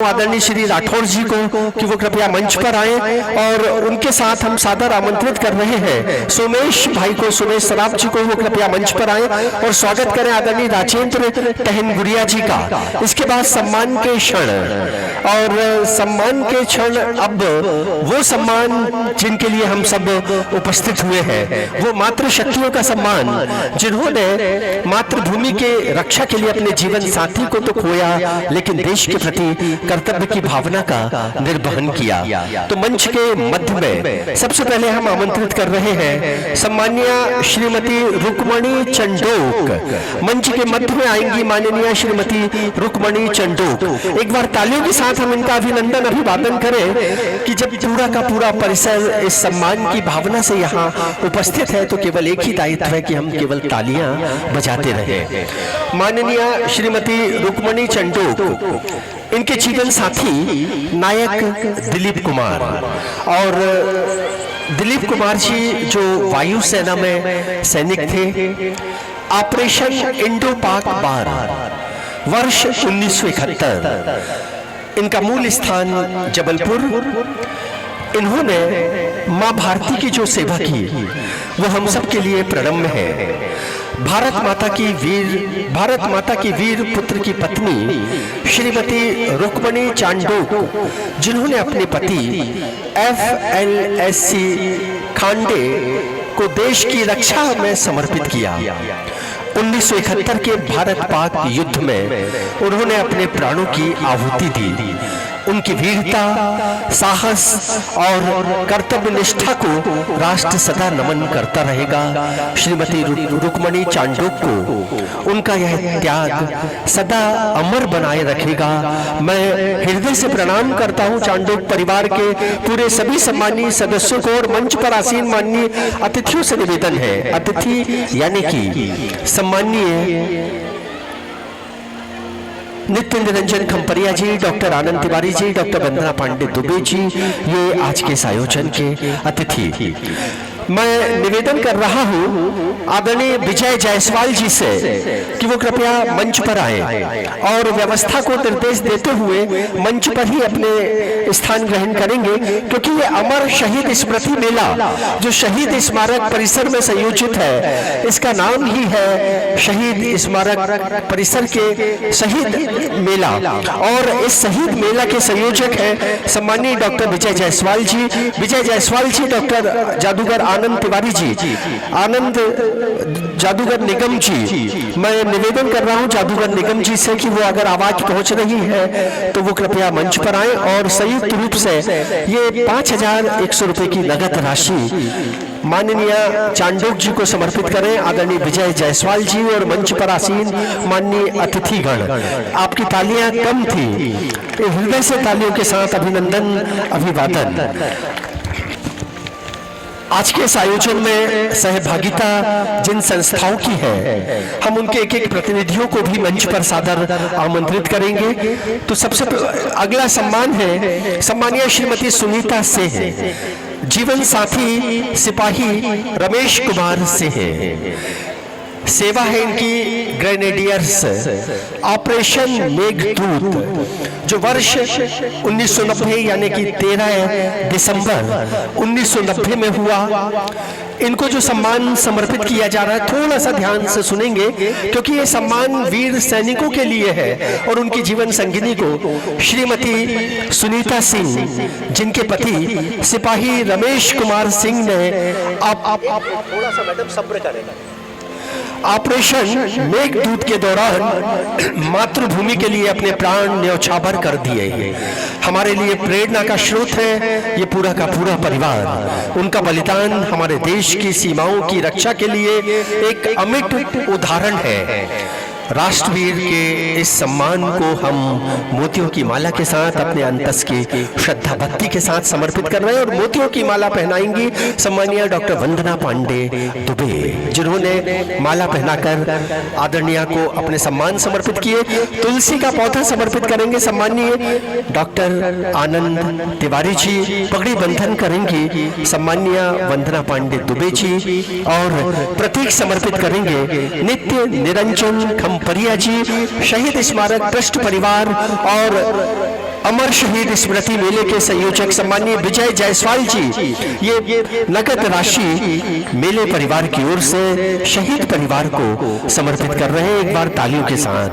आदरणीय श्री राठौर जी को कि वो कृपया मंच पर आए और उनके साथ हम सादर आमंत्रित कर रहे हैं सोमेश भाई को, सोमेश सराफ जी को वो कृपया मंच पर आए और स्वागत करें आदरणीय राजेंद्र टहन गुड़िया जी का। इसके बाद सम्मान के क्षण, और सम्मान के क्षण अब वो सम्मान जिनके लिए हम सब उपस्थित हुए हैं, वो मातृशक्तियों का सम्मान जिन्होंने मातृभूमि के रक्षा के लिए अपने जीवन साथी को तो खोया लेकिन देश के प्रति कर्तव्य की भावना का निर्वहन किया। तो मंच के मध्य में सबसे पहले हम आमंत्रित कर रहे हैं सम्मानीय श्रीमती रुक्मणी चंडोक। मंच के मध्य में आएंगी माननीय श्रीमती रुक्मणी चंडोक। एक बार तालियों के साथ हम इनका अभिनंदन अभिवादन करें कि जब पूरा का पूरा परिसर इस सम्मान की भावना से यहाँ उपस्थित है तो केवल एक ही दायित्व है कि हम केवल तालियां बजाते रहे। माननीय श्रीमती रुक्मणी चंडोक, इनके जीवन साथी नायक दिलीप कुमार, और दिलीप कुमार जी जो वायुसेना में सैनिक थे, ऑपरेशन इंडो पाक बार वर्ष 1971, इनका मूल स्थान जबलपुर। इन्होंने मां भारती की जो सेवा की वो हम सब के लिए प्रणम्य है। भारत माता की वीर पुत्र की पत्नी श्रीमती रुक्मणी चांडोक, जिन्होंने अपने पति FLSC खांडे को देश की रक्षा में समर्पित किया। 1971 के भारत पाक युद्ध में उन्होंने अपने प्राणों की आहुति दी। उनकी वीरता, साहस और कर्तव्य निष्ठा को राष्ट्र सदा नमन करता रहेगा। श्रीमती रुक्मणी चांडोक को उनका यह त्याग सदा अमर बनाए रखेगा। मैं हृदय से प्रणाम करता हूं चांडोक परिवार के पूरे सभी सम्मानीय सदस्यों को, और मंच पर आसीन माननीय अतिथियों से निवेदन है, अतिथि यानी कि सम्मानीय नित्य निरंजन खंपरिया जी, डॉक्टर आनंद तिवारी जी, डॉक्टर वंदना पांडे दुबे जी, ये आज के इस आयोजन के अतिथि। मैं निवेदन कर रहा हूं आदरणीय विजय जायसवाल जी से कि वो कृपया मंच पर आए और व्यवस्था को निर्देश देते हुए मंच पर ही अपने स्थान ग्रहण करेंगे, क्योंकि ये अमर शहीद स्मृति मेला जो शहीद स्मारक परिसर में संयोजित है, इसका नाम ही है शहीद स्मारक परिसर के शहीद मेला, और इस शहीद मेला के संयोजक है सम्मानीय डॉक्टर विजय जायसवाल जी। विजय जायसवाल जी, डॉक्टर जादूगर आनंद तिवारी जी, आनंद जादूगर निगम जी, मैं निवेदन कर रहा हूं जादूगर निगम जी से कि वो अगर आवाज पहुंच रही है तो वो कृपया मंच पर आए और संयुक्त रूप से ये 5100 रुपए की नगद राशि माननीय चांडोक जी को समर्पित करें। आदरणीय विजय जायसवाल जी और मंच पर आसीन माननीय अतिथिगण, आपकी तालियां कम थी, हृदय से तालियों के साथ अभिनंदन अभिवादन। आज के इस आयोजन में सहभागिता जिन संस्थाओं की है, हम उनके एक एक प्रतिनिधियों को भी मंच पर सादर आमंत्रित करेंगे। तो सबसे अगला सम्मान है सम्मानीय श्रीमती सुनीता से है, जीवन साथी सिपाही रमेश कुमार से है। सेवा है इनकी ग्रेनेडियर्स, ऑपरेशन मेघदूत जो वर्ष 1990 यानी कि 13 दिसंबर 1990 में हुआ। इनको जो सम्मान समर्पित किया जा रहा है, थोड़ा सा ध्यान से सुनेंगे क्योंकि ये सम्मान वीर सैनिकों के लिए है और उनकी जीवन संगिनी को श्रीमती सुनीता सिंह, जिनके पति सिपाही रमेश कुमार सिंह ने थोड़ा सा मैडम सब्र करेगा, ऑपरेशन मेघदूत के दौरान मातृभूमि के लिए अपने प्राण न्यौछावर कर दिए हैं। हमारे लिए प्रेरणा का स्रोत है ये पूरा का पूरा परिवार। उनका बलिदान हमारे देश की सीमाओं की रक्षा के लिए एक अमिट उदाहरण है। राष्ट्रवीर के इस सम्मान को हम मोतियों की माला के साथ अपने अंतस की श्रद्धा भक्ति के साथ समर्पित कर रहे हैं, और मोतियों की माला पहनाएंगी सम्मानीय डॉक्टर वंदना पांडे दुबे, जिन्होंने माला पहनाकर आदरणीय को अपने सम्मान समर्पित किए। तुलसी का पौधा समर्पित करेंगे सम्मानीय डॉक्टर आनंद तिवारी जी, पगड़ी बंधन करेंगी सम्मानीय वंदना पांडे दुबे जी, और प्रतीक समर्पित करेंगे नित्य निरंजन खंपरिया जी, शहीद स्मारक ट्रस्ट परिवार और अमर शहीद स्मृति मेले के संयोजक सम्मानीय विजय जायसवाल जी ये नगद राशि मेले परिवार की ओर से शहीद परिवार को समर्पित कर रहे हैं। एक बार तालियों के साथ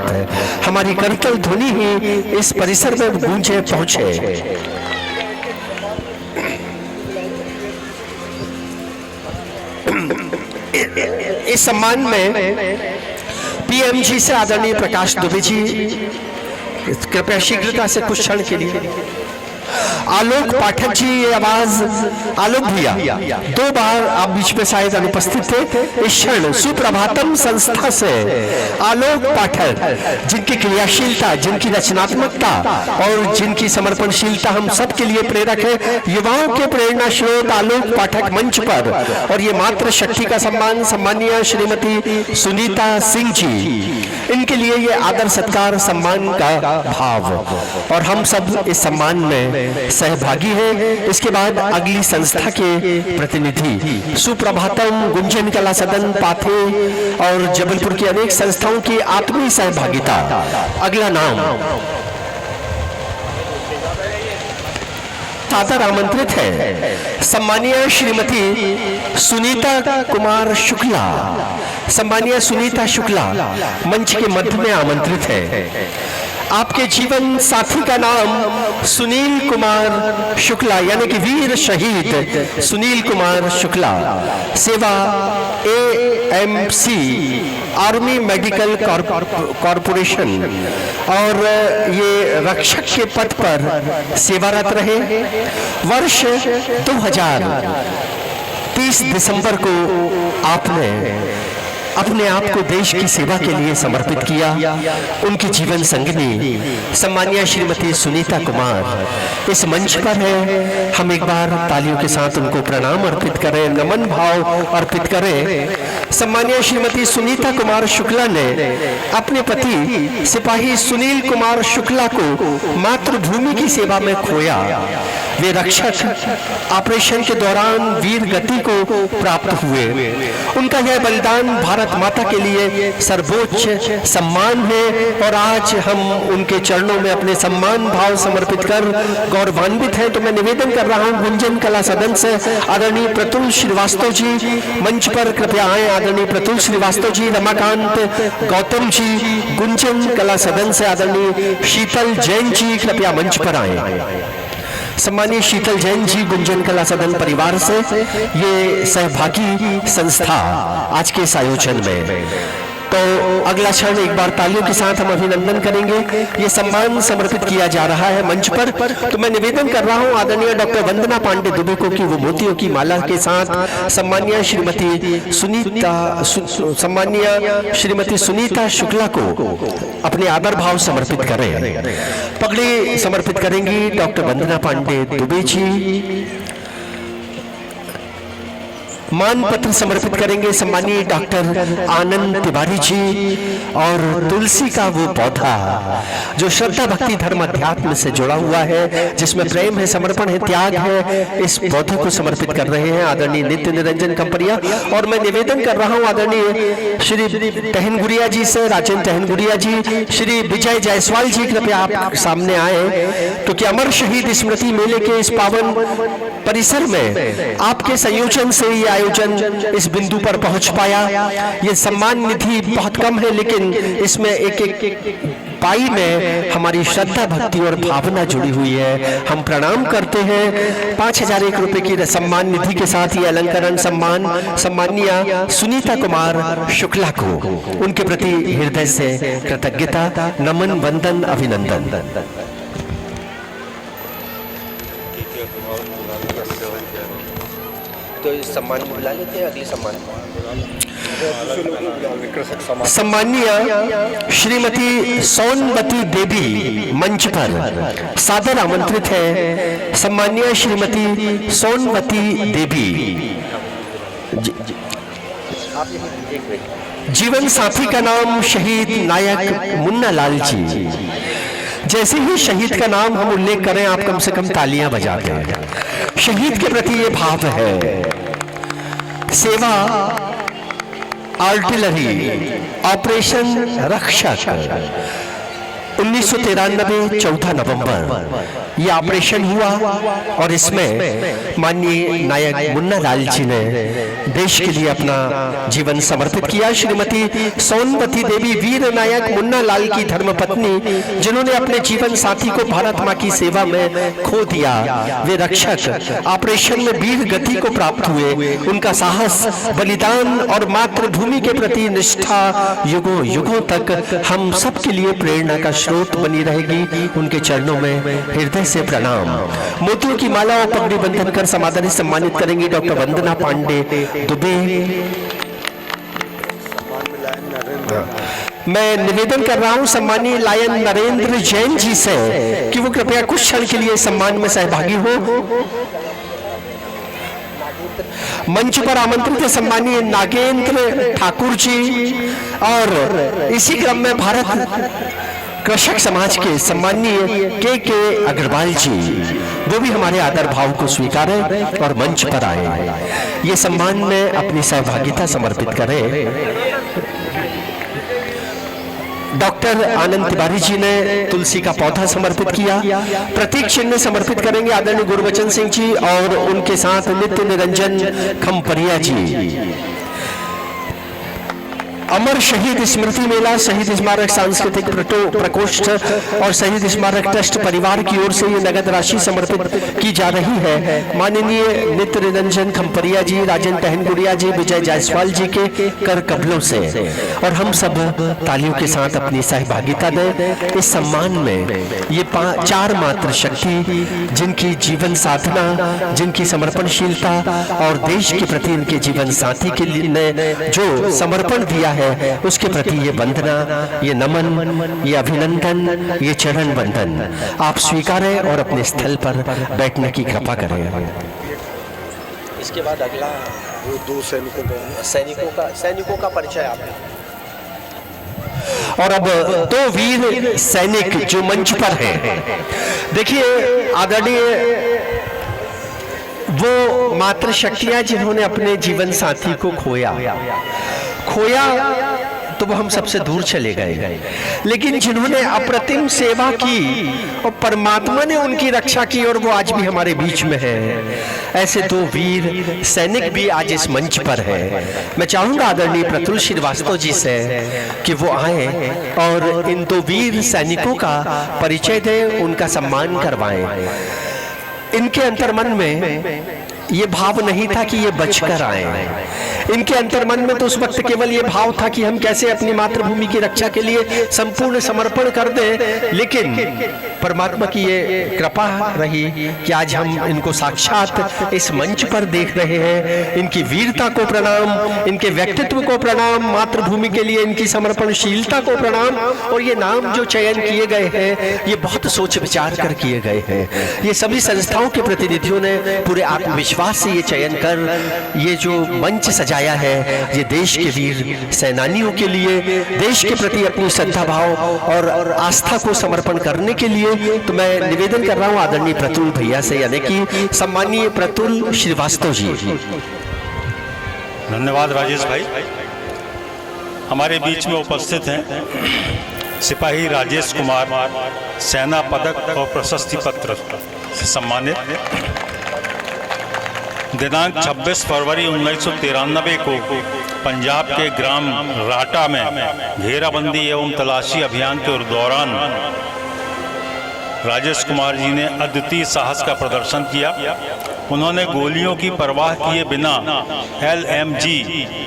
हमारी करतल ध्वनि ही इस परिसर में गूंजे पहुंचे। इस सम्मान में पीएमजी से आदरणीय प्रकाश दुबे जी कृपया शीघ्रता से कुछ क्षण के लिए। आलोक पाठक जी, ये आवाज आलोक भैया 2 बार आप बीच में शायद अनुपस्थित थे। इस क्षण सुप्रभातम संस्था से आलोक पाठक जिनकी क्रियाशीलता, जिनकी रचनात्मकता और जिनकी समर्पणशीलता हम सबके लिए प्रेरक है, युवाओं के प्रेरणा स्रोत आलोक पाठक मंच पर। और ये मातृ शक्ति का सम्मान सम्मानीय श्रीमती सुनीता सिंह जी, इनके लिए ये आदर सत्कार सम्मान का भाव और हम सब इस सम्मान में सहभागी हैं। इसके बाद अगली संस्था के प्रतिनिधि सुप्रभातम, गुंजन कला सदन पाथे और जबलपुर की अनेक संस्थाओं की आत्मीय सहभागिता। अगला नाम सादर आमंत्रित है सम्मानीय श्रीमती सुनीता कुमार शुक्ला। सम्मानीय सुनीता शुक्ला मंच के मध्य में आमंत्रित है। आपके जीवन साथी का नाम सुनील कुमार शुक्ला यानी कि वीर शहीद सुनील कुमार शुक्ला, सेवा AMC आर्मी मेडिकल कॉरपोरेशन और ये रक्षक के पद पर सेवारत रहे। वर्ष 2030 दिसंबर को आपने अपने आप को देश की सेवा के लिए समर्पित किया। उनकी जीवन संगिनी सम्मानीय श्रीमती सुनीता कुमार इस मंच पर है। हम एक बार तालियों के साथ उनको प्रणाम अर्पित करें, नमन भाव अर्पित करें। सम्मानीय श्रीमती सुनीता कुमार शुक्ला ने अपने पति सिपाही सुनील कुमार शुक्ला को मातृभूमि की सेवा में खोया। वे रक्षक ऑपरेशन के दौरान वीर गति को प्राप्त हुए। उनका यह बलिदान भारत माता के लिए सर्वोच्च सम्मान है और आज हम उनके चरणों में अपने सम्मान भाव समर्पित कर गौरवान्वित हैं। तो मैं निवेदन कर रहा हूं गुंजन कला सदन से आदरणीय प्रतुल श्रीवास्तव जी मंच पर कृपया आए। आदरणीय प्रतुल श्रीवास्तव जी, रमाकांत गौतम जी, गुंजन कला सदन से आदरणीय शीतल जैन जी कृपया मंच पर आए। सम्मानीय शीतल जैन जी गुंजन कला सदन परिवार से ये सहभागी संस्था आज के इस आयोजन में। तो अगला क्षण एक बार तालियों के साथ हम अभिनंदन करेंगे। ये सम्मान समर्पित किया जा रहा है मंच पर। तो मैं निवेदन कर रहा हूं आदरणीय डॉक्टर वंदना पांडे दुबे को कि वो मोतियों की माला के साथ सम्मानीय श्रीमती सुनीता शुक्ला को अपने आदर भाव समर्पित करें। पगड़ी समर्पित करेंगी डॉक्टर वंदना पांडे दुबे जी। मान पत्र समर्पित करेंगे सम्मानीय डॉक्टर आनंद तिवारी जी। और तुलसी का वो पौधा जो श्रद्धा भक्ति धर्म अध्यात्म से जुड़ा हुआ है, जिसमें प्रेम है, समर्पण है, त्याग है, इस पौधे को समर्पित कर रहे हैं आदरणीय नित्य निरंजन कंपरिया। और मैं निवेदन कर रहा हूं आदरणीय श्री टहनगुड़िया जी से, राजेंद्र टहनगुड़िया जी, श्री विजय जायसवाल जी कृपया आप सामने आए। तो कि अमर शहीद स्मृति मेले के इस पावन परिसर में आपके संयोजन से ये आयोजन इस बिंदु पर पहुंच पाया। ये सम्मान निधि बहुत कम है, लेकिन इसमें एक एक पाई में हमारी श्रद्धा भक्ति और भावना जुड़ी हुई है। हम प्रणाम करते हैं 5001 रुपए की सम्मान निधि के साथ ये अलंकरण सम्मान सम्मानीय सुनीता कुमार शुक्ला को उनके प्रति हृदय से कृतज्ञता, नमन, वंदन, अभिनंदन। तो इस सम्मान को बुला लेते हैं। अगले सम्मानीय श्रीमती सोनवती देवी मंच पर सादर आमंत्रित है। सम्मानीय श्रीमती सोनवती देवी जीवन साथी का नाम शहीद नायक मुन्ना लाल जी। जैसे ही शहीद का नाम हम उल्लेख करें आप कम से कम तालियां बजाते हैं। शहीद के प्रति ये भाव है। सेवा आर्टिलरी ऑपरेशन रक्षक 1993 14 नवंबर ये ऑपरेशन हुआ और इसमें माननीय नायक मुन्ना लाल जी ने देश के लिए अपना जीवन समर्पित किया। श्रीमती सोनवती देवी वीर नायक मुन्ना लाल की धर्मपत्नी, जिन्होंने अपने जीवन साथी को भारत मां की सेवा में खो दिया, वे रक्षक ऑपरेशन में वीर गति को प्राप्त हुए। उनका साहस, बलिदान और मातृभूमि के प्रति निष्ठा युगों युगों तक हम सब के लिए प्रेरणा का स्रोत बनी रहेगी। उनके चरणों में हृदय से प्रणाम। मोतियों की माला और पगड़ी बंधन कर समादर सम्मानित करेंगी डॉक्टर वंदना पांडे दुबे। मैं निवेदन कर रहा हूं सम्मानीय लायन नरेंद्र जैन जी से कि वो कृपया कुछ क्षण के लिए सम्मान में सहभागी हो। मंच पर आमंत्रित है सम्मानीय नागेंद्र ठाकुर जी और इसी क्रम में भारत कृषक समाज के सम्मानीय के अग्रवाल जी, वो भी हमारे आदर भाव को स्वीकारें और मंच पर आए। ये सम्मान में अपनी सहभागिता समर्पित करें। डॉक्टर आनंद तिवारी जी ने तुलसी का पौधा समर्पित किया। प्रतीक चिन्ह समर्पित करेंगे आदरणीय गुरबचन सिंह जी और उनके साथ नित्य निरंजन खम्परिया जी। अमर शहीद स्मृति मेला, शहीद स्मारक सांस्कृतिक प्रकोष्ठ और शहीद स्मारक ट्रस्ट परिवार की ओर से ये नगद राशि समर्पित की जा रही है। माननीय नित्य निरंजन खम्परिया जी, राजन टहनगुड़िया जी, विजय जायसवाल जी के कर कबलों से, और हम सब तालियों के साथ अपनी सहभागिता दें इस सम्मान में। ये 4 मात्र शक्ति, जिनकी जीवन साधना, जिनकी समर्पणशीलता और देश के प्रति इनके जीवन साथी के लिए जो समर्पण दिया है, उसके प्रति ये वंदना, ये नमन, ये अभिनंदन, ये चरण वंदन आप स्वीकारें और अपने स्थल पर बैठने की कृपा करें। इसके बाद अगला वो 2 सैनिकों का परिचय आपने। और अब 2 वीर सैनिक जो मंच पर हैं। देखिए आदरणीय वो मातृ शक्तियां जिन्होंने अपने जीवन साथी को खोया तो वो हम सबसे दूर चले गए, लेकिन जिन्होंने अप्रतिम सेवा की और परमात्मा ने उनकी रक्षा की और वो आज भी हमारे बीच में है, ऐसे 2 वीर सैनिक भी आज इस मंच पर हैं। मैं चाहूंगा आदरणीय प्रतुल श्रीवास्तव जी से कि वो आए और इन 2 वीर सैनिकों का परिचय दें, उनका सम्मान करवाएं। इनके अंतर्मन में ये भाव नहीं था कि ये बचकर आए। इनके अंतर्मन में तो उस वक्त केवल ये भाव था कि हम कैसे अपनी मातृभूमि की रक्षा के लिए संपूर्ण समर्पण कर दें, लेकिन परमात्मा की ये कृपा रही कि आज हम इनको साक्षात इस मंच पर देख रहे हैं। इनकी वीरता को प्रणाम, इनके व्यक्तित्व को प्रणाम, मातृभूमि के लिए इनकी समर्पणशीलता को प्रणाम। और ये नाम जो चयन किए गए हैं, ये बहुत सोच विचार कर किए गए हैं। ये सभी संस्थाओं के प्रतिनिधियों ने पूरे आत्मविश्वास से ये चयन कर ये जो मंच सजाया है, ये देश के वीर सेनानियों के लिए, देश के प्रति अपनी श्रद्धा भाव और आस्था को समर्पण करने के लिए। तो मैं निवेदन कर रहा हूं आदरणीय प्रतुल भैया से, यानी कि सम्मानीय प्रतुल श्रीवास्तव जी। धन्यवाद राजेश भाई। हमारे बीच में उपस्थित हैं सिपाही राजेश कुमार, सेना पदक और प्रशस्ति पत्र से सम्मानित। दिनांक 26 फरवरी 1993 को पंजाब के ग्राम राटा में घेराबंदी एवं तलाशी अभियान के दौरान राजेश कुमार जी ने अद्वितीय साहस का प्रदर्शन किया। उन्होंने गोलियों की परवाह किए बिना LMG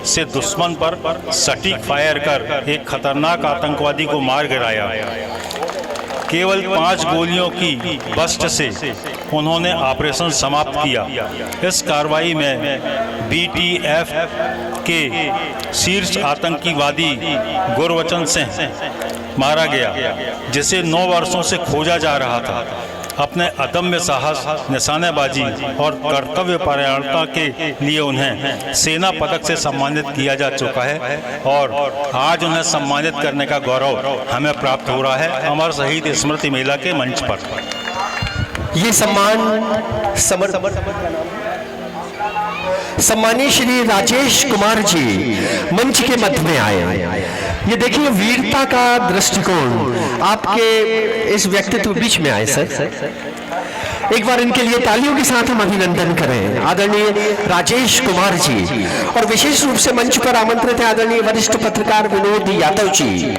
से दुश्मन पर सटीक फायर कर एक खतरनाक आतंकवादी को मार गिराया। केवल 5 गोलियों की बस्ट से उन्होंने ऑपरेशन समाप्त किया। इस कार्रवाई में BTF के शीर्ष आतंकवादी गुरबचन सिंह मारा गया, जिसे 9 वर्षों से खोजा जा रहा था। अपने अदम्य साहस, निशानेबाजी और कर्तव्य परायणता के लिए उन्हें सेना पदक से सम्मानित किया जा चुका है और आज उन्हें सम्मानित करने का गौरव हमें प्राप्त हो रहा है अमर शहीद स्मृति मेला के मंच पर। ये सम्मान सम्मानीय श्री राजेश कुमार जी मंच के मध्य में आए। ये देखिए वीरता का दृष्टिकोण आपके इस व्यक्तित्व बीच में आए सर। एक बार इनके लिए तालियों के साथ हम अभिनंदन करें आदरणीय राजेश कुमार जी। और विशेष रूप से मंच पर आमंत्रित है आदरणीय वरिष्ठ पत्रकार विनोद यादव जी।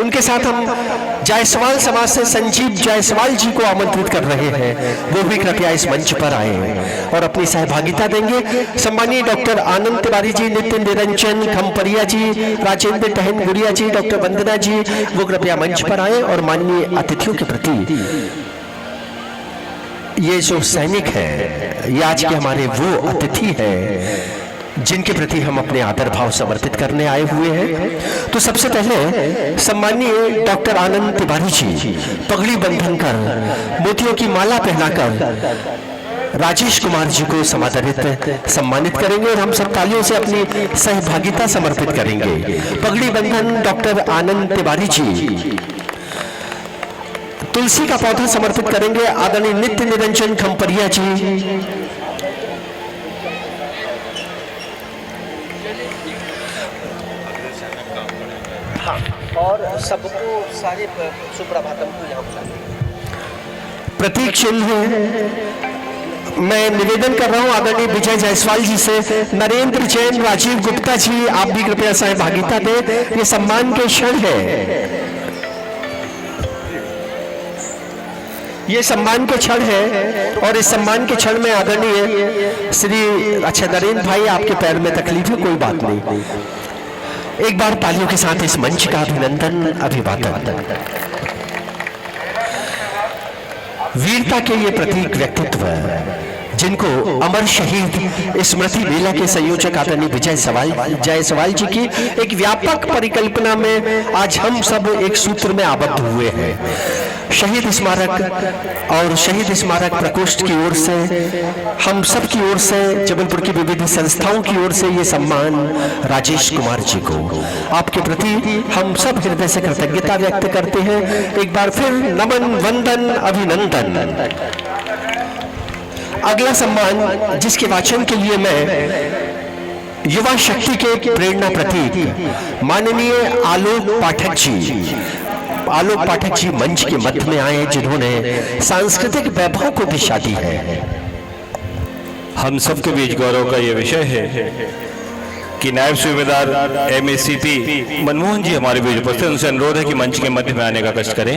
उनके साथ हम जायसवाल समाज से संजीव जायसवाल जी को आमंत्रित कर रहे हैं, वो भी कृपया इस मंच पर आए और अपनी सहभागिता देंगे। सम्मानीय डॉक्टर आनंद तिवारी जी, नितिन निरंजन खम्परिया जी, राजेंद्र टहन गुड़िया जी, डॉक्टर वंदना जी, वो कृपया मंच पर आए और माननीय अतिथियों के प्रति ये जो सैनिक है, ये आज के हमारे वो अतिथि हैं जिनके प्रति हम अपने आदर भाव समर्पित करने आए हुए हैं। तो सबसे पहले सम्मानीय डॉक्टर आनंद तिवारी जी पगड़ी बंधन कर, मोतियों की माला पहनाकर राजेश कुमार जी को समादरित सम्मानित करेंगे और हम सब तालियों से अपनी सहभागिता समर्पित करेंगे। पगड़ी बंधन डॉक्टर आनंद तिवारी जी। तुलसी का पौधा समर्पित करेंगे आदरणीय नित्य निरंजन खम्परिया जी। हाँ, और सबको सारे सुप्रभातम को यहाँ बुलाएं। प्रतीक चिन्ह मैं निवेदन कर रहा हूं आदरणीय विजय जायसवाल जी से, नरेंद्र जैन, राजीव गुप्ता जी, आप भी कृपया सहभागिता दें। ये सम्मान के क्षण है, ये सम्मान के क्षण है और इस सम्मान के क्षण में आदरणीय श्री अच्छा नरेंद्र भाई आपके पैर में तकलीफ है, कोई बात नहीं। एक बार तालियों के साथ इस मंच का अभिनंदन अभिवादन। वीरता के ये प्रतीक व्यक्तित्व जिनको अमर शहीद स्मृति मेला के संयोजक आदरणीय विजय जायसवाल जी की एक व्यापक परिकल्पना में आज हम सब एक सूत्र में आबद्ध हुए हैं। शहीद स्मारक और शहीद स्मारक प्रकोष्ठ की ओर से, हम सब की ओर से, जबलपुर की विविध संस्थाओं की ओर से ये सम्मान राजेश कुमार जी को, आपके प्रति हम सब हृदय से कृतज्ञता व्यक्त करते हैं। एक बार फिर नमन वंदन अभिनंदन। अगला सम्मान जिसके वाचन के लिए मैं युवा शक्ति के प्रेरणा प्रतीक माननीय आलोक पाठक जी मंच के मध्य में आए, जिन्होंने सांस्कृतिक वैभव को दिशा दी है। हम सबके बीच गौरव का यह विषय है कि नायब सूबेदार MACP मनमोहन जी हमारे बीच उपस्थित, उनसे अनुरोध है कि मंच के मध्य में आने का कष्ट करें।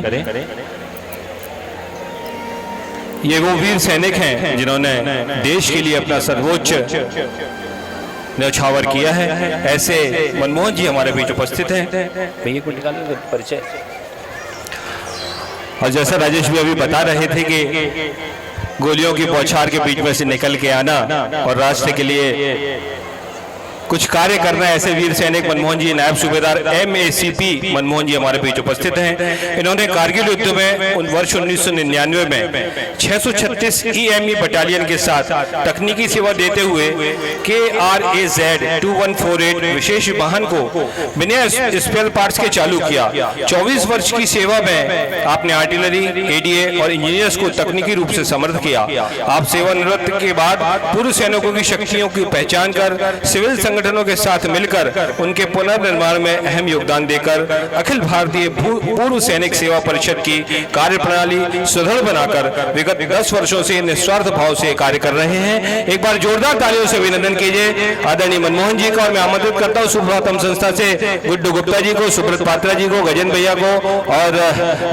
ये वो वीर सैनिक हैं जिन्होंने देश के लिए अपना सर्वोच्च न्यौछावर किया है। ऐसे मनमोहन जी हमारे बीच उपस्थित हैं। भैया को निकालो परिचय। और जैसा राजेश भी अभी बता रहे थे कि गोलियों की बौछार के बीच में से निकल के आना और राष्ट्र के लिए कुछ कार्य करना, ऐसे वीर सैनिक मनमोहन जी, नायब सूबेदार MACP मनमोहन जी हमारे बीच उपस्थित हैं। इन्होंने कारगिल युद्ध में उन वर्ष 1999 में 636 EME बटालियन के साथ तकनीकी सेवा देते हुए KRAZ 2148 विशेष वाहन को बिना स्पेयर पार्ट्स के चालू किया। 24 वर्ष की सेवा में आपने आर्टिलरी, ADA और इंजीनियर्स को तकनीकी रूप से समर्थ किया। आप सेवानिवृत्त के बाद पूर्व सैनिकों की शक्तियों की पहचान कर सिविल संगठनों के साथ मिलकर उनके पुनर्निर्माण में अहम योगदान देकर अखिल भारतीय पूर्व सैनिक सेवा परिषद की कार्यप्रणाली सुदृढ़ बनाकर विगत 10 वर्षों से निस्वार्थ भाव से कार्य कर रहे हैं। एक बार जोरदार तालियों से अभिनंदन कीजिए आदरणीय मनमोहन जी का। और मैं आमंत्रित करता हूँ सुप्रभातम संस्था से गुड्डू गुप्ता जी को, सुब्रत पात्रा जी को, गजेंद्र भैया को और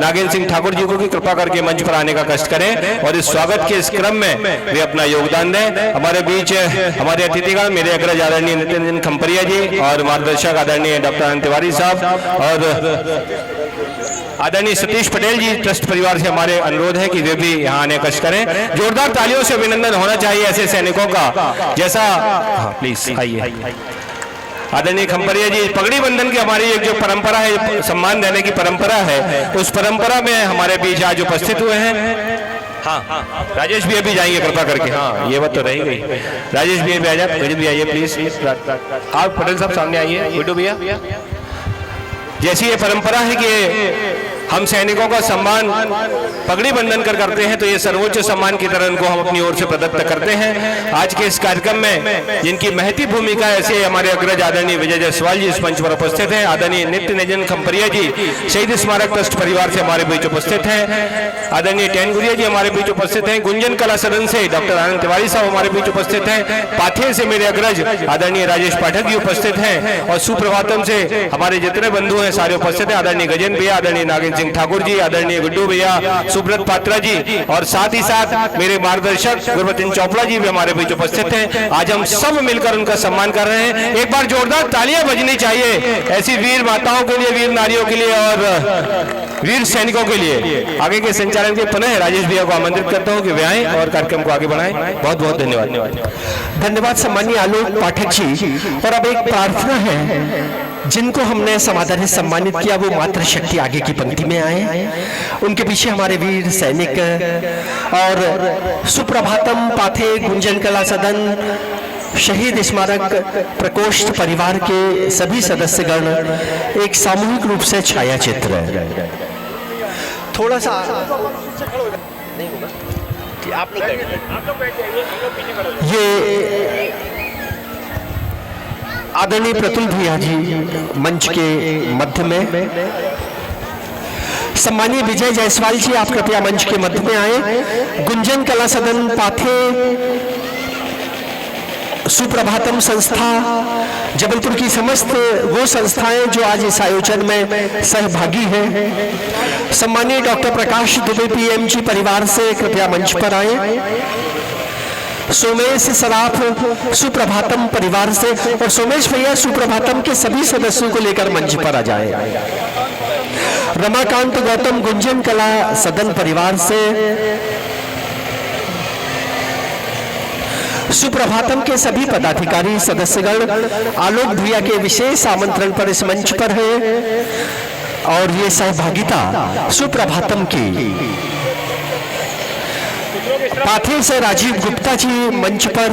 नागेंद्र सिंह ठाकुर जी को कि कृपा करके मंच पर आने का कष्ट करें और इस स्वागत के इस क्रम में वे अपना योगदान दें। हमारे बीच हमारे अतिथिगण मेरे अग्रज आदरणीय नितिन खम्परिया जी और मार्गदर्शक आदरणीय डॉक्टर आनंद तिवारी साहब और आदरणीय सतीश पटेल जी ट्रस्ट परिवार से हमारे अनुरोध है कि वे भी यहाँ आने कष्ट करें। जोरदार तालियों से अभिनंदन होना चाहिए ऐसे सैनिकों का। जैसा प्लीज आइए आदरणीय खम्परिया जी, पगड़ी बंधन की हमारी एक जो परंपरा है, सम्मान देने की परंपरा है, उस परंपरा में हमारे बीच आज उपस्थित हुए हैं। हाँ, राजेश भी अभी जाएंगे कृपा करके। हाँ, ये बात तो रही गई। राजेश भी आ जाए, गुड्डू भी आइए प्लीज। आप पटेल साहब सामने आइए। गुड्डू भैया, जैसी ये परंपरा है कि हम सैनिकों का सम्मान पगड़ी बंधन कर करते हैं, तो ये सर्वोच्च सम्मान की तरह उनको हम अपनी ओर से प्रदत्त करते हैं। आज के इस कार्यक्रम में जिनकी महती भूमिका ऐसे हमारे अग्रज आदरणीय विजय जायसवाल जी इस मंच पर उपस्थित हैं, आदरणीय नित्य निजन खम्परिया जी शहीद स्मारक ट्रस्ट परिवार से हमारे बीच उपस्थित हैं, आदरणीय टेनगुरिया जी हमारे बीच उपस्थित हैं, गुंजन कला सदन से डॉक्टर आनंद तिवारी साहब हमारे बीच उपस्थित हैं, पाथेर से मेरे अग्रज आदरणीय राजेश पाठक जी उपस्थित हैं, और सुप्रभातम से हमारे जितने बंधु हैं सारे उपस्थित हैं, आदरणीय गजेंद्र भैया, आदरणीय नागेंद्र सिंह ठाकुर जी, आदरणीय गुड्डू भैया, सुब्रत पात्रा जी, और साथ ही साथ मेरे मार्गदर्शक गुरबचन चोपड़ा जी भी हमारे बीच उपस्थित हैं। आज हम सब मिलकर उनका सम्मान कर रहे हैं। एक बार जोरदार तालियां बजनी चाहिए ऐसी वीर माताओं के लिए, वीर नारियों के लिए और वीर सैनिकों के लिए। आगे के संचालन के पुनः राजेश भैया को आमंत्रित करता हूं कि वे आएं और कार्यक्रम को आगे बढ़ाएं। बहुत बहुत धन्यवाद। धन्यवाद सम्मानीय आलोक पाठक जी। और अब एक प्रार्थना है, जिनको हमने समाधान से सम्मानित किया वो मातृशक्ति आगे की पंक्ति में आए, उनके पीछे हमारे वीर सैनिक और सुप्रभातम पाथे गुंजन कला सदन शहीद स्मारक प्रकोष्ठ परिवार के सभी सदस्यगण एक सामूहिक रूप से छाया चित्र थोड़ा सा नहीं होगा कि आप लोग ये आदरणीय प्रतुल भैया जी मंच के मध्य में, सम्मानीय विजय जायसवाल जी आप कृपया मंच के मध्य में आए, गुंजन कला सदन पाथे सुप्रभातम संस्था जबलपुर की समस्त वो संस्थाएं जो आज इस आयोजन में सहभागी हैं, सम्मानीय डॉक्टर प्रकाश दुबे पीएमजी परिवार से कृपया मंच पर आए, सोमेश सराफ सुप्रभातम परिवार से, और सोमेश भैया सुप्रभातम के सभी सदस्यों को लेकर मंच पर आ जाए, रमाकांत गौतम गुंजन कला सदन परिवार से, सुप्रभातम के सभी पदाधिकारी सदस्यगण आलोक भैया के विशेष आमंत्रण पर इस मंच पर है, और ये सहभागिता सुप्रभातम की पाथेर से राजीव गुप्ता जी मंच पर,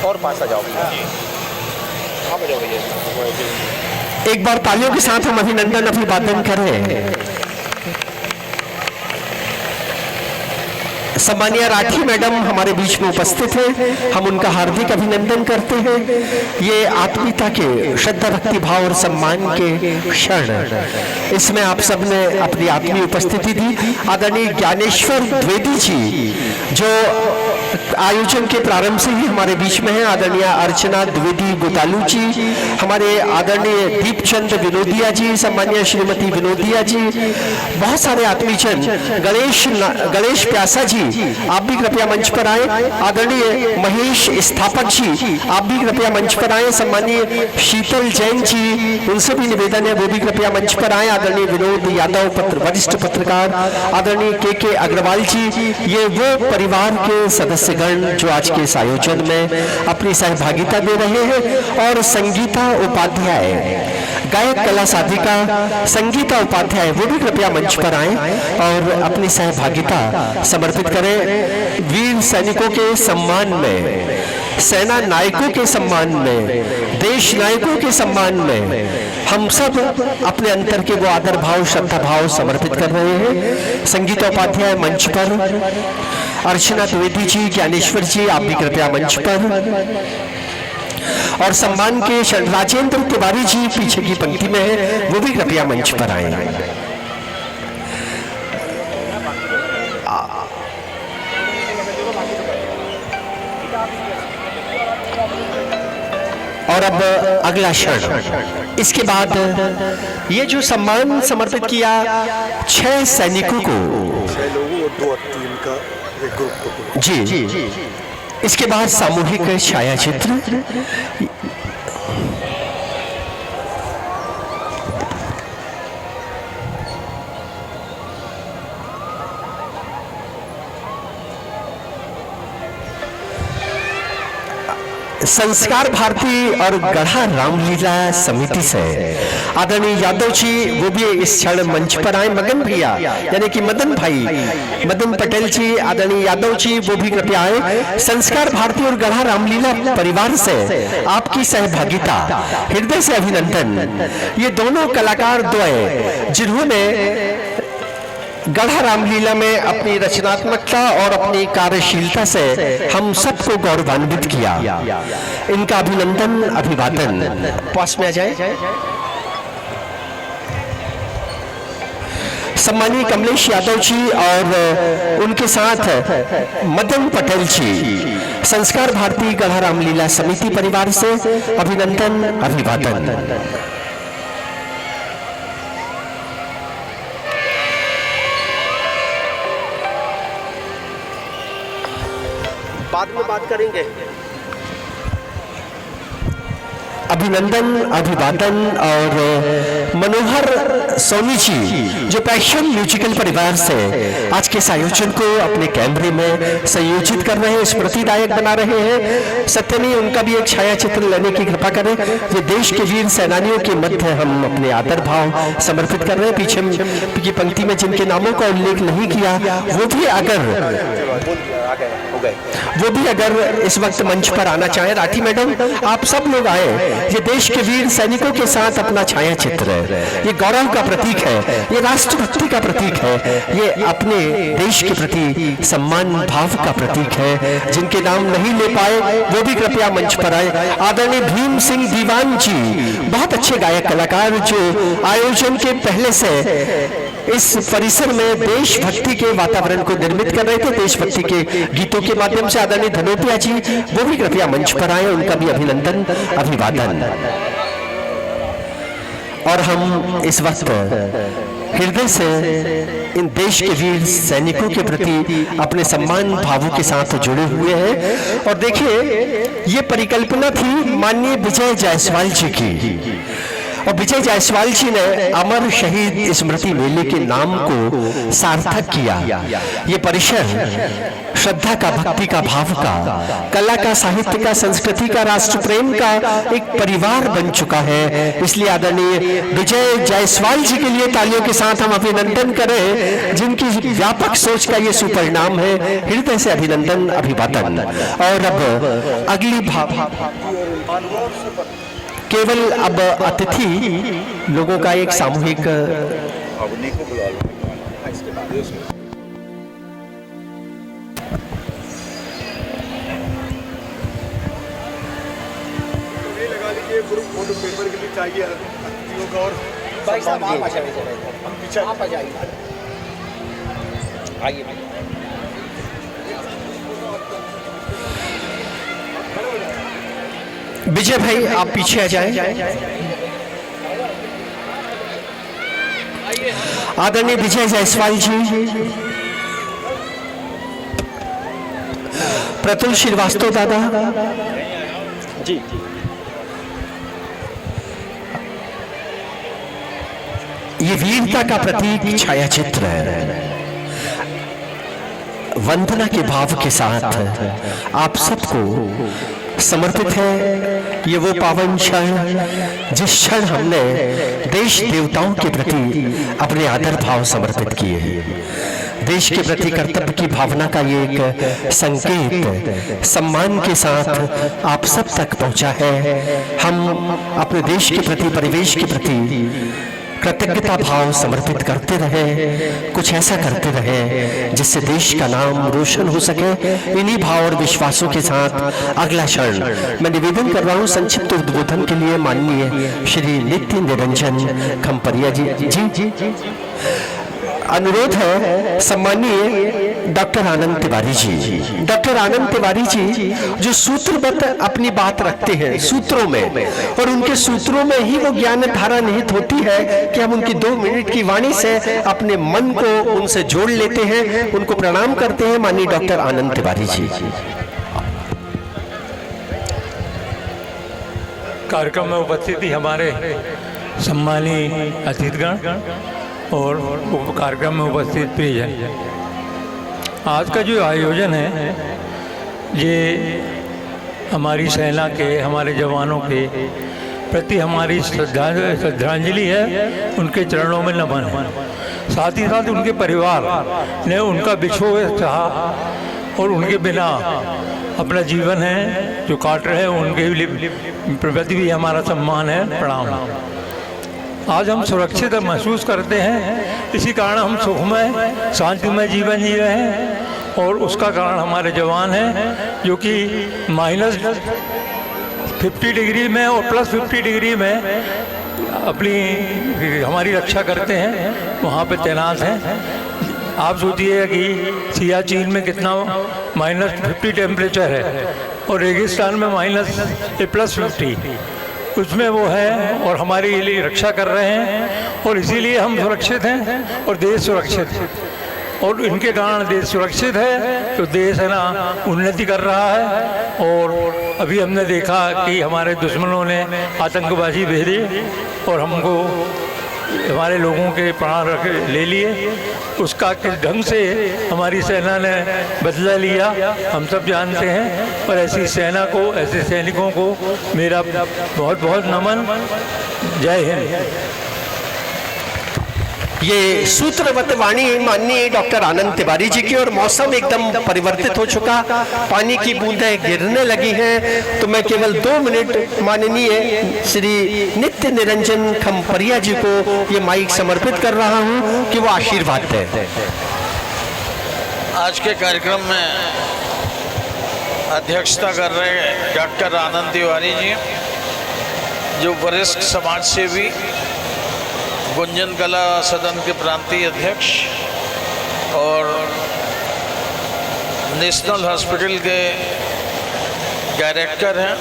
और पास आ जाओ। एक बार तालियों के साथ हम अभिनंदन अभिवादन करें। सम्मानीय राठी मैडम हमारे बीच में उपस्थित हैं, हम उनका हार्दिक अभिनंदन करते हैं। ये आत्मीयता के, श्रद्धा भक्ति भाव और सम्मान के क्षण, इसमें आप सबने अपनी आत्मीय उपस्थिति दी। आदरणीय ज्ञानेश्वर द्विवेदी जी जो आयोजन के प्रारंभ से ही हमारे बीच में है, आदरणीय अर्चना द्विवेदी गोतालू जी, हमारे आदरणीय दीपचंद विनोदिया जी, सम्मानीय श्रीमती विनोदिया जी, बहुत सारे आत्मीयजन, गणेश प्यासा जी आप भी कृपया मंच पर आए, आदरणीय महेश स्थापक जी आप भी कृपया मंच पर आए, सम्मानीय शीतल जैन जी उनसे भी निवेदन है वो भी कृपया मंच पर आए, आदरणीय विनोद यादव वरिष्ठ पत्रकार, आदरणीय के अग्रवाल जी, ये वो परिवार के सदस्यगण जो आज के इस आयोजन में अपनी सहभागिता दे रहे हैं। और संगीता उपाध्याय, गायक कला साधिका संगीता उपाध्याय वो भी कृपया मंच पर आए और अपनी सहभागिता समर्पित करें वीर सैनिकों के सम्मान में, सेना नायकों के सम्मान में, देश नायकों के सम्मान में। हम सब अपने अंतर के वो आदर भाव श्रद्धा भाव समर्पित कर रहे हैं। संगीता उपाध्याय मंच पर, अर्चना द्विवेदी जी, ज्ञानेश्वर जी आप भी कृपया मंच पर, और सम्मान के राजेंद्र तिवारी जी पीछे की पंक्ति में है वो भी कृपया मंच पर आए। और अब अगला क्षण, इसके बाद ये जो सम्मान समर्पित किया 6 सैनिकों को, 6 लोगों और 2 टीम का एक ग्रुप को, जी, इसके बाद सामूहिक छाया चित्र, संस्कार भारती और गढ़ा रामलीला समिति से आदरणीय यादव जी वो भी इस क्षण मंच पर आए। मगन भैया यानी कि मदन भाई, मदन पटेल जी, आदरणीय यादव जी वो भी कृपया आए। संस्कार भारती और गढ़ा रामलीला परिवार से आपकी सहभागिता, हृदय से अभिनंदन। ये दोनों कलाकार द्वय जिन्होंने गढ़ा रामलीला में अपनी रचनात्मकता और अपनी कार्यशीलता से हम सबको गौरवान्वित किया, इनका अभिनंदन, अभिवादन। पास में आ जाए। सम्मानीय कमलेश यादव जी और उनके साथ मदन पटेल जी, संस्कार भारती गढ़ा रामलीला समिति परिवार से अभिनंदन, अभिवादन। बाद में बात करेंगे। अभिनंदन, अभिवादन। और मनोहर सोनी जी जो पैशन म्यूजिकल परिवार से आज के इस आयोजन को अपने कैमरे में संयोजित कर रहे हैं, स्मृतिदायक बना रहे हैं। सत्यनी उनका भी एक छाया चित्र लेने की कृपा करें। ये देश के वीर सेनानियों के मध्य हम अपने आदर भाव समर्पित कर रहे हैं। पीछे की पंक्ति में जिनके नामों का उल्लेख नहीं किया वो भी अगर इस वक्त मंच पर आना चाहे। राठी मैडम, आप सब लोग आए। ये देश के वीर सैनिकों के साथ अपना छाया चित्र है, ये गौरव का प्रतीक है, ये राष्ट्रभक्ति का प्रतीक है, ये अपने देश के प्रति सम्मान भाव का प्रतीक है। जिनके नाम नहीं ले पाए वो भी कृपया मंच पर आए। आदरणीय भीम सिंह दीवान जी, बहुत अच्छे गायक कलाकार जो आयोजन के पहले से इस परिसर में देशभक्ति के वातावरण को निर्मित कर रहे थे, देशभक्ति के गीतों के माध्यम से। आदरणीय धनोपिया जी वो भी कृपया मंच पर आए, उनका भी अभिनंदन, अभिवादन। और हम इस वक्त हृदय से इन देश के वीर सैनिकों के प्रति अपने सम्मान भावों के साथ जुड़े हुए हैं। और देखिए, ये परिकल्पना थी माननीय विजय जायसवाल जी की, और विजय जायसवाल जी ने अमर शहीद स्मृति मेले के नाम को सार्थक किया। ये परिसर श्रद्धा का, भक्ति का, भाव का, कला का, साहित्य का, संस्कृति का, राष्ट्र प्रेम का एक परिवार बन चुका है। इसलिए आदरणीय विजय जायसवाल जी के लिए तालियों के साथ हम अभिनंदन करें, जिनकी व्यापक सोच का ये सुपरिणाम है। हृदय से अभिनंदन, अभिवादन। और अब अगली केवल अब अतिथि लोगों का एक सामूहिक ग्रुप फोटो पेपर के लिए चाहिए अतिथियों का। और भाई साहब आप आ जाइए, हम पीछे आप आ जाइए, आइए भाई। विजय भाई आप पीछे आ जाएं। आदरणीय विजय जायसवाल जी, प्रतुल श्रीवास्तव दादा जी, ये वीरता का प्रतीक छाया चित्र है। वंदना के भाव के साथ आप सबको समर्पित है ये वो पावन क्षण, जिस क्षण हमने देश देवताओं के प्रति अपने आदर भाव समर्पित किए हैं। देश के प्रति कर्तव्य की भावना का ये एक संकेत सम्मान के साथ आप सब तक पहुंचा है। हम अपने देश के प्रति, परिवेश के प्रति कृतज्ञता भाव समर्पित करते रहे, कुछ ऐसा करते रहे जिससे देश का नाम रोशन हो सके। इन्हीं भाव और विश्वासों के साथ अगला क्षण मैं निवेदन कर रहा हूं संक्षिप्त उद्बोधन के लिए माननीय श्री नित्य निरंजन खम्परिया जी। अनुरोध है सम्मानीय डॉक्टर आनंद तिवारी जी। डॉक्टर आनंद तिवारी जी जो सूत्रबद्ध अपनी बात रखते हैं सूत्रों में, और उनके सूत्रों में ही वो ज्ञान धारा निहित होती है कि हम उनकी 2 मिनट की वाणी से अपने मन को उनसे जोड़ लेते हैं। उनको प्रणाम करते हैं माननीय डॉक्टर आनंद तिवारी जी। कार्यक्रम में उपस्थित थी हमारे सम्मानीय अतिथिगण और कार्यक्रम में उपस्थित प्रियजन। आज का जो आयोजन है ये हमारी सेना के, हमारे जवानों के प्रति हमारी श्रद्धांजलि है, उनके चरणों में नमन है। साथ ही साथ उनके परिवार ने उनका बिछोह चाहा और उनके बिना अपना जीवन है जो काट रहे हैं, उनके प्रति भी हमारा सम्मान है, प्रणाम। आज हम सुरक्षित महसूस करते हैं, इसी कारण हम सुखमय शांतिमय जीवन जी रहे हैं और उसका कारण हमारे जवान हैं जो कि -50 डिग्री में और +50 डिग्री में अपनी हमारी रक्षा करते हैं, वहाँ पे तैनात हैं। आप सोचिए कि सियाचिन में कितना -50 टेम्परेचर है और रेगिस्तान में +50, उसमें वो है और हमारी लिए रक्षा कर रहे हैं और इसीलिए हम सुरक्षित हैं और देश सुरक्षित है। और इनके कारण देश सुरक्षित है तो देश है ना उन्नति कर रहा है। और अभी हमने देखा कि हमारे दुश्मनों ने आतंकवादी भेजे और हमको हमारे लोगों के प्राण ले लिए, उसका किस ढंग से हमारी सेना ने बदला लिया हम सब जानते हैं। पर ऐसी सेना को, ऐसे सैनिकों को मेरा बहुत बहुत नमन। जय हिंद। ये सूत्रवत वाणी माननीय डॉक्टर आनंद तिवारी जी की। और मौसम एकदम परिवर्तित हो चुका, पानी की बूंदें गिरने लगी हैं, तो मैं केवल 2 मिनट माननीय श्री नित्य निरंजन खम्परिया जी को ये माइक समर्पित कर रहा हूं कि वो आशीर्वाद दें। आज के कार्यक्रम में अध्यक्षता कर रहे डॉक्टर आनंद तिवारी जी, जो वरिष्ठ समाज सेवी, गुंजन कला सदन के प्रांतीय अध्यक्ष और नेशनल हॉस्पिटल के डायरेक्टर हैं।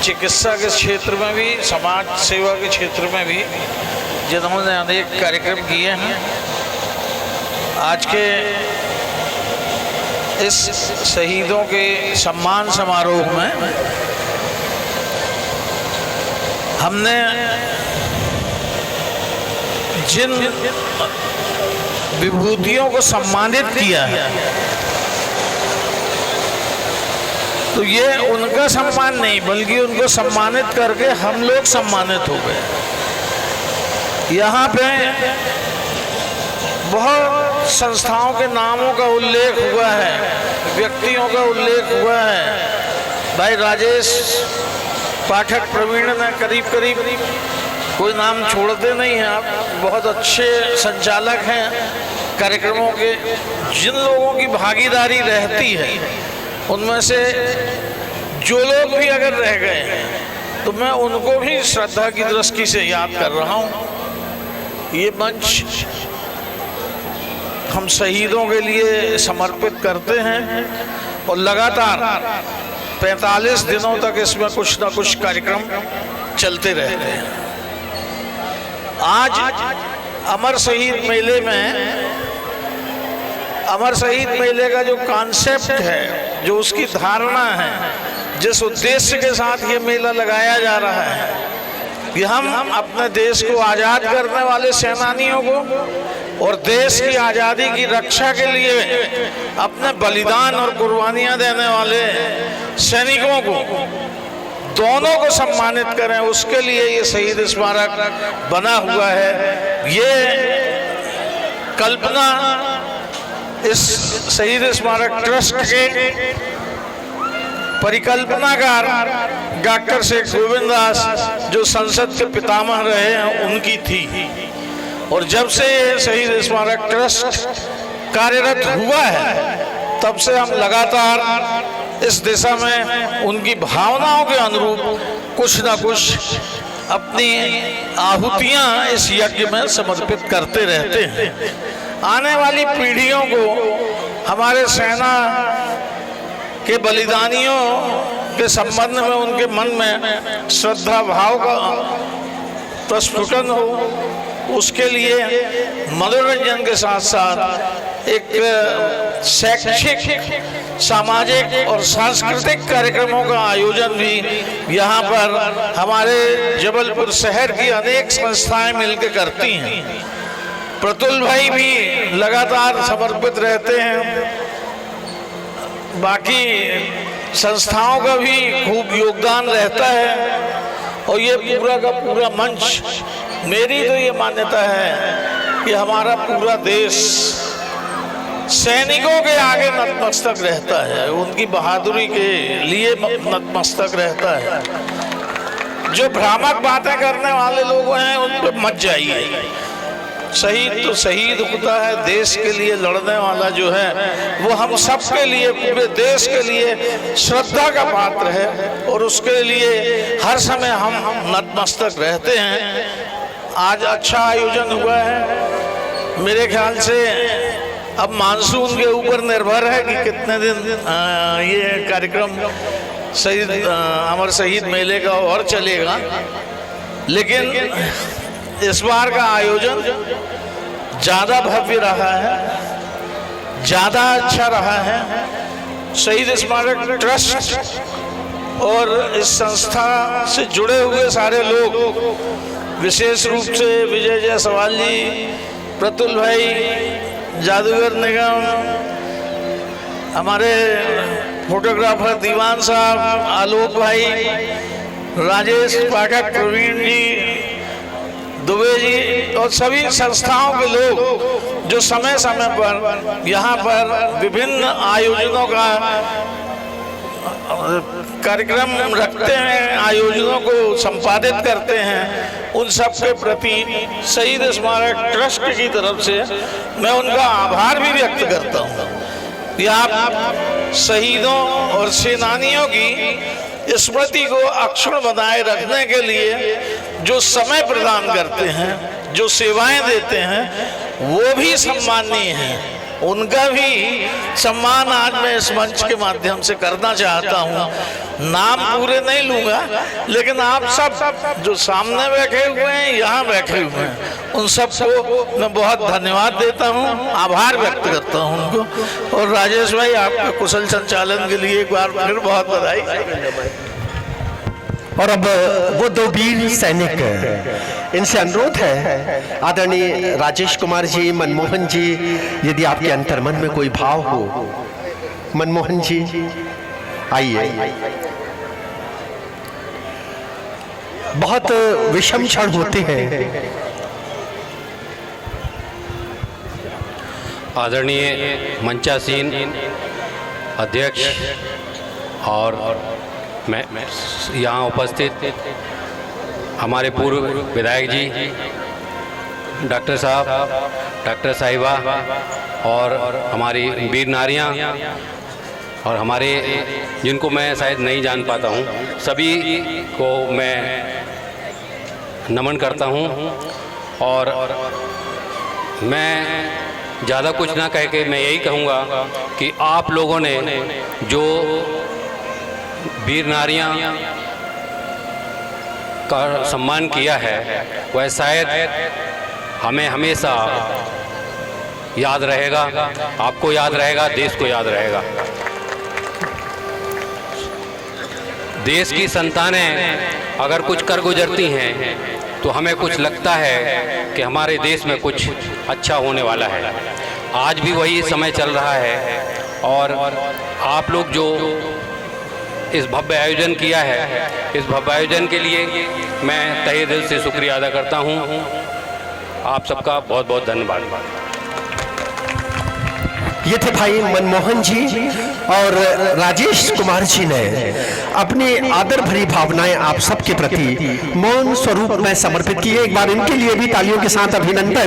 चिकित्सा के क्षेत्र में भी, समाज सेवा के क्षेत्र में भी जिन्होंने अनेक कार्यक्रम किए हैं। आज के इस शहीदों के सम्मान समारोह में हमने जिन विभूतियों को सम्मानित किया है, तो ये उनका सम्मान नहीं बल्कि उनको सम्मानित करके हम लोग सम्मानित हो गए। यहाँ पे बहुत संस्थाओं के नामों का उल्लेख हुआ है, व्यक्तियों का उल्लेख हुआ है। भाई राजेश पाठक प्रवीण ने करीब करीब, कोई नाम छोड़ते नहीं हैं आप, बहुत अच्छे संचालक हैं कार्यक्रमों के। जिन लोगों की भागीदारी रहती है उनमें से जो लोग भी अगर रह गए हैं तो मैं उनको भी श्रद्धा की दृष्टि से याद कर रहा हूँ। ये मंच हम शहीदों के लिए समर्पित करते हैं और लगातार 45 दिनों तक इसमें कुछ ना कुछ कार्यक्रम चलते रहते हैं। आज अमर शहीद मेले में, अमर शहीद मेले का जो कॉन्सेप्ट है, जो उसकी धारणा है, जिस उद्देश्य के साथ ये मेला लगाया जा रहा है कि हम अपने देश को आज़ाद करने वाले सेनानियों को और देश की आज़ादी की रक्षा के लिए अपने बलिदान और कुर्बानियां देने वाले सैनिकों को, दोनों को सम्मानित करें, उसके लिए ये शहीद स्मारक बना हुआ है। ये कल्पना इस शहीद स्मारक ट्रस्ट के परिकल्पनाकार डॉक्टर शेख गोविंद दास, जो संसद के पितामह रहे हैं, उनकी थी। और जब से ये शहीद स्मारक ट्रस्ट कार्यरत हुआ है तब से हम लगातार इस दिशा में उनकी भावनाओं के अनुरूप कुछ ना कुछ अपनी आहुतियां इस यज्ञ में समर्पित करते रहते हैं। आने वाली पीढ़ियों को हमारे सेना के बलिदानियों के संबंध में उनके मन में श्रद्धा भाव का प्रस्फुटन हो, उसके लिए मनोरंजन के साथ साथ एक शैक्षिक, सामाजिक और सांस्कृतिक कार्यक्रमों का आयोजन भी यहाँ पर हमारे जबलपुर शहर की अनेक संस्थाएं मिलकर करती हैं। प्रतुल भाई भी लगातार समर्पित रहते हैं, बाकी संस्थाओं का भी खूब योगदान रहता है। और ये पूरा का पूरा मंच, मेरी तो ये मान्यता है कि हमारा पूरा देश सैनिकों के आगे नतमस्तक रहता है, उनकी बहादुरी के लिए नतमस्तक रहता है। जो भ्रामक बातें करने वाले लोग हैं उन पर मत जाइए। शहीद तो शहीद होता है, देश के लिए लड़ने वाला जो है वो हम सब के लिए, पूरे देश के लिए श्रद्धा का पात्र है और उसके लिए हर समय हम नतमस्तक रहते हैं। आज अच्छा आयोजन हुआ है। मेरे ख्याल से अब मानसून के ऊपर निर्भर है कि कितने दिन ये कार्यक्रम शहीद अमर शहीद मेले का और चलेगा। लेकिन इस बार का आयोजन ज़्यादा भव्य रहा है, ज़्यादा अच्छा रहा है। शहीद स्मारक ट्रस्ट और इस संस्था से जुड़े हुए सारे लोग, विशेष रूप से विजय जायसवाल जी, प्रतुल भाई, जादूगर निगम, हमारे फोटोग्राफर दीवान साहब, आलोक भाई, राजेश पाठक, प्रवीण जी, दुबे जी और सभी संस्थाओं के लोग जो समय समय पर यहाँ पर विभिन्न आयोजनों का कार्यक्रम रखते हैं, आयोजनों को संपादित करते हैं, उन सब के प्रति शहीद स्मारक ट्रस्ट की तरफ से मैं उनका आभार भी व्यक्त करता हूँ कि आप शहीदों और सेनानियों की स्मृति को अक्षुण्ण बनाए रखने के लिए जो समय प्रदान करते हैं, जो सेवाएं देते हैं, वो भी सम्माननीय हैं। उनका भी सम्मान आज मैं इस मंच के माध्यम से करना चाहता हूँ। नाम पूरे नहीं लूँगा, लेकिन आप सब जो सामने बैठे हुए हैं, यहाँ बैठे हुए हैं, उन सबको मैं बहुत धन्यवाद देता हूँ, आभार व्यक्त करता हूँ उनको। और राजेश भाई, आपका कुशल संचालन के लिए एक बार फिर बहुत बधाई। और अब वो दो वीर सैनिक, इनसे अनुरोध है आदरणीय राजेश कुमार जी, मनमोहन जी, यदि आपके अंतर्मन में कोई भाव हो, मनमोहन जी आइए। बहुत विषम क्षण होते हैं। आदरणीय मंचासीन अध्यक्ष और मैं यहाँ उपस्थित हमारे पूर्व विधायक जी, डॉक्टर साहब, डॉक्टर साहिबा और हमारी वीर नारियाँ और हमारे जिनको मैं शायद नहीं जान पाता हूँ, सभी को मैं नमन करता हूँ। और मैं ज़्यादा कुछ ना कह के मैं यही कहूँगा कि आप लोगों ने जो वीर नारियां का सम्मान किया है वह शायद हमें हमेशा याद रहेगा, आपको याद रहेगा, देश को याद रहेगा। देश की संतानें अगर कुछ कर गुजरती हैं तो हमें कुछ लगता है कि हमारे देश में कुछ अच्छा होने वाला है। आज भी वही समय चल रहा है और आप लोग जो इस भव्य आयोजन किया है, इस भव्य आयोजन के लिए मैं तहे दिल से शुक्रिया अदा करता हूं। आप सबका बहुत बहुत धन्यवाद। ये थे भाई मनमोहन जी और राजेश कुमार जी ने अपनी आदर भरी भावनाएं आप सबके प्रति मौन स्वरूप में समर्पित की है। एक बार इनके लिए भी तालियों के साथ अभिनंदन।